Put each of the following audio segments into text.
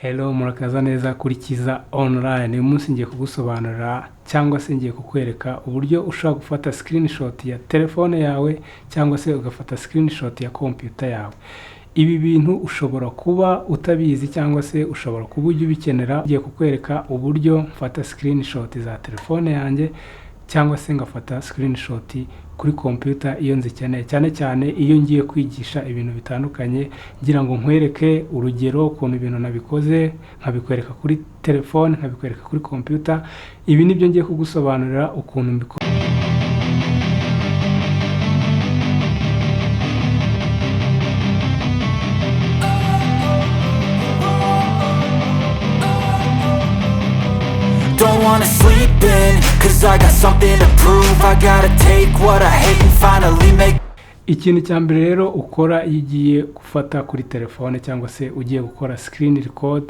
Hello murakaza neza kuri Kiza online. Uyu munsi ngiye kugusobanurira cyangwa se ngiye kukwereka uburyo ushobora gufata screenshot ya telefone yawe cyangwa se ugafata screenshot ya computer yawe. Ibi bintu ushobora kuba utabizi cyangwa se ushobora kuba ujya ubikenera. Ngiye kukwereka uburyo mfata screenshot za telefone yanjye cyangwa se ngafata screenshot kuri computer iyo nzikeneye, cyane iyo ngiye kwigisha ibintu bitandukanye, ngira ngo nkwereke urugero ukuntu ibintu nabikoze, nkabikwereka kuri telefone, nkabikwereka kuri computer. Ibi nibyo ngiye kugusobanurira ukuntu mbikora. Don't wanna sleep in, cause I got something to prove. I gotta take what I hate and finally make. Ikintu cya mbere rero ukora iyo ugiye gufata kuri telefone cyangwa se ugiye gukora screen record,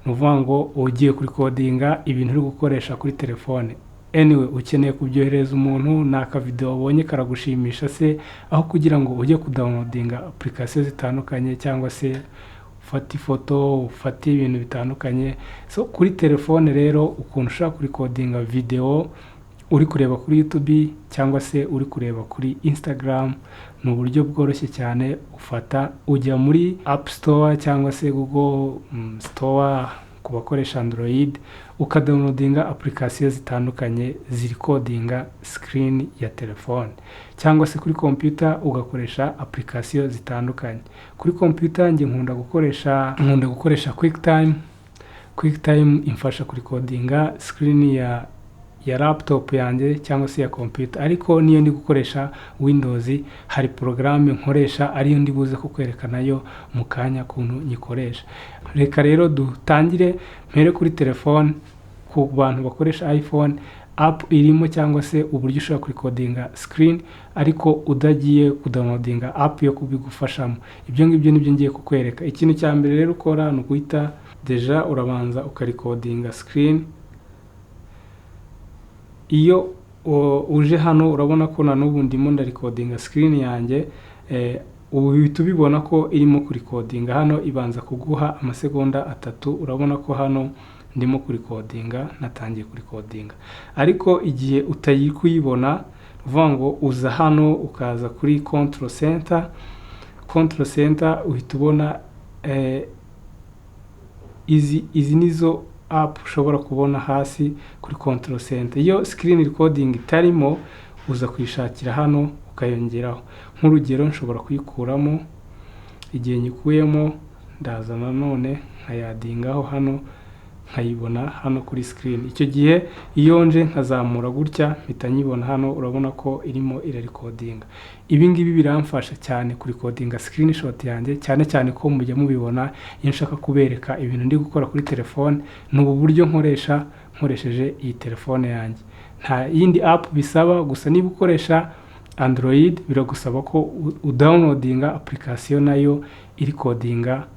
nuvuga ngo ugiye kuri codinga ibintu uri gukoresha kuri telefone. Anyway, ukeneye kubyohereza umuntu naka video wabonye karagushimisha se, aho kugira ngo ujye kudownloadinga application zitandukanye cyangwa se ufata ifoto, ufata ibintu bitandukanye. So kuri telefone rero ukuntu ushaka kuri codinga video uri kureba kuri YouTube cyangwa se uri kureba kuri Instagram, ni uburyo bworoshye cyane. Ufata ujya muri App Store cyangwa se Google Store ku bakoresha Android, ukadownloadinga application zitandukanye ziri codinga screen ya telefone, cyangwa se kuri computer ugakoresha application zitandukanye. Kuri computer nge nkunda gukoresha QuickTime imfasha kuri codinga screen ya laptop yanjye cyangwa se ya computer. Ariko niyo ndi gukoresha Windows, hari programme nkoresha ariyo ndi buze kukwereka nayo mu kanya kuntu nyikoresha. Reka rero dutangire mpere kuri telefone. Ku bantu bakoresha iPhone, app irimo cyangwa se uburyo ushobora kuri codinga screen ariko udagiye kudownloadinga app yo kubigufashamo. Ibyo ngibyo nibyo ngiye kukwereka. Ikintu cya mbere rero ukora no guhita deja urabanza ukarikodinga screen. Iyo uje hano urabona ko na n'ubu ndimo ndarikodinga screen yanjye, ubu bihita ubibona ko irimo kurikodinga. Hano ibanza kuguha amasegonda 3. Urabona ko hano ndimo kurikodinga, natangiye kurikodinga. Ariko igihe utayi kuyibona uvuga ngo uza hano ukaza kuri control center uhita ubona izi nizo app ushobora kubona hasi kuri control center. Iyo screen recording itarimo uza kwishakira hano ukayongeraho. Nk'urugero nshobora kuyikuramo, igihe nyikuyemo ndaza nanone nkayadingaho hano, nkayibona hano kuri screen. Icyo gihe iyo nje nkazamura gutya mpita nyibona hano, urabona ko irimo irarecordinga. Ibi ngibi biramfasha cyane kuri codinga screenshot yanjye, cyane ko mujya mubibona iyo nshaka kubereka ibintu ndi gukora kuri telefone. N'ubu buryo nkoresheje iyi telefone yanjye. Nta yindi app bisaba, gusa niba ukoresha Android biragusaba ko udownloadinga application nayo iri codinga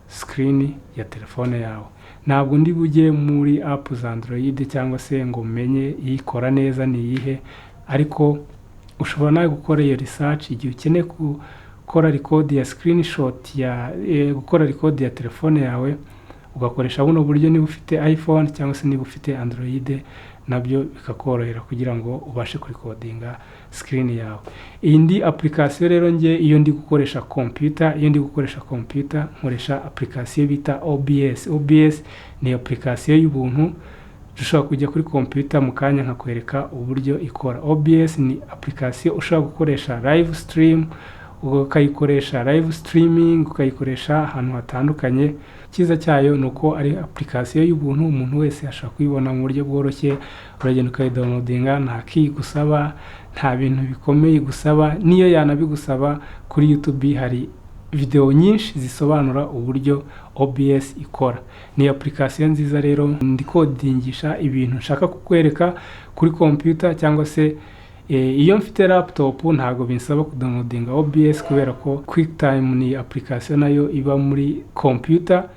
screen ya telefone yawe. Ntabwo ndi bujye muri app za Android cyangwa se ngo menye ikora neza ni iyihe, ariko ushobora nawe gukora iyo research igihe ukeneye gukora record ya screenshot gukora record ya telefone yawe, ugakoresha buno buryo. Niba ufite iPhone cyangwa se niba ufite Android, nabyo bikakorohera kugira ngo ubashe kurikodinga screen yawe. Indi application rero nge iyo ndi gukoresha computer, nkoresha application bita OBS. OBS ni application y'ubuntu, ushobora kujya kuri computer mu kanya nkakwereka uburyo ikora. OBS ni application ushobora gukoresha live stream, ukayikoresha live streaming, ukayikoresha ahantu hatandukanye. Kiza cyayo nuko ari application y'ubuntu, umuntu wese ashaka kuyibona mu buryo bworoshye. Uragenda ukayidownloadinga, nta key gusaba, nta bintu bikomeye gusaba. Niyo yanabigusaba kuri YouTube hari video nyinshi zisobanura uburyo OBS ikora. Ni application nziza rero ndikodingisha ibintu nshaka kukwereka kuri computer cyangwa se iyo mfite laptop ntago binsaba kudownloadinga OBS kubera ko QuickTime ni application nayo iba muri computer.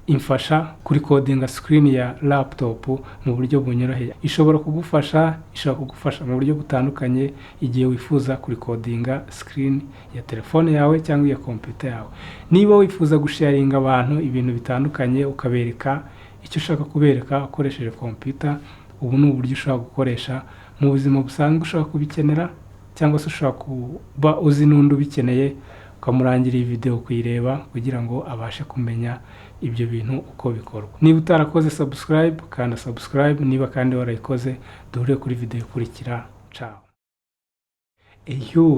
imfasha kuri codinga screen ya laptop mu buryo bunyoroheye. Ishobora kugufasha mu buryo butandukanye igihe wifuza kuri codinga screen ya telefone yawe cyangwa ya computer yawe. Niba wifuza gusharinga abantu ibintu bitandukanye ukabereka icyo ushaka kubereka ukoresheje computer, ubu ni uburyo ushobora gukoresha mu buzima busanzwe. Ushobora kubikenera cyangwa se ushobora kuba uzi n'undi ubikeneye ukamurangira iyi video kuyireba kugira ngo abashe kumenya ibyo bintu uko bikorwa. Niba utarakoze subscribe, kanda subscribe. Niba kandi warayikoze, duhure kuri video ikurikira. Ciao.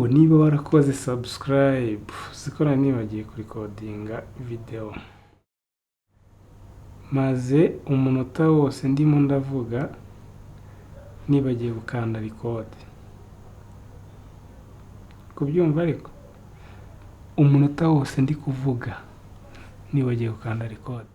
Niba warakoze subscribe, zikora nibagiye kuri codinga video, maze umunota wose ndimo ndavuga nibagiye gukanda record. Kubyumva ariko umunota wose ndi kuvuga nibagiye gukanda record.